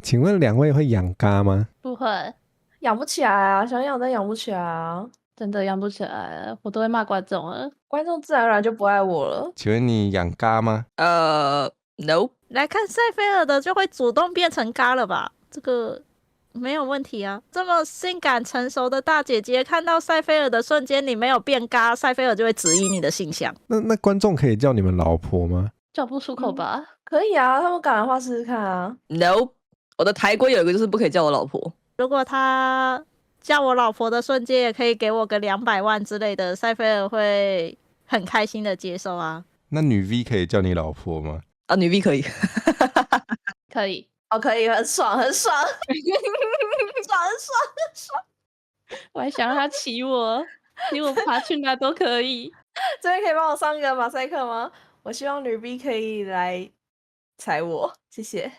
请问两位会养嘎吗？不会，养不起来啊，想养但养不起来啊，真的养不起来，我都会骂观众了。观众自然而然就不爱我了。请问你养嘎吗？ No。来看塞菲尔的就会主动变成嘎了吧？这个没有问题啊。这么性感成熟的大姐姐，看到塞菲尔的瞬间，你没有变嘎，塞菲尔就会质疑你的性向。那观众可以叫你们老婆吗？叫不出口吧？可以啊，他们敢的话试试看啊。No， 我的台规有一个就是不可以叫我老婆。如果他叫我老婆的瞬间，也可以给我个200万之类的，塞菲尔会很开心的接受啊。那女 V 可以叫你老婆吗？啊，女 V 可以。可以，哦，可以，很爽，很爽，很爽，很爽，很爽。我还想让他骑我，骑我爬去哪都可以。这边可以帮我上个马赛克吗？我希望女 B 可以来踩我，谢谢。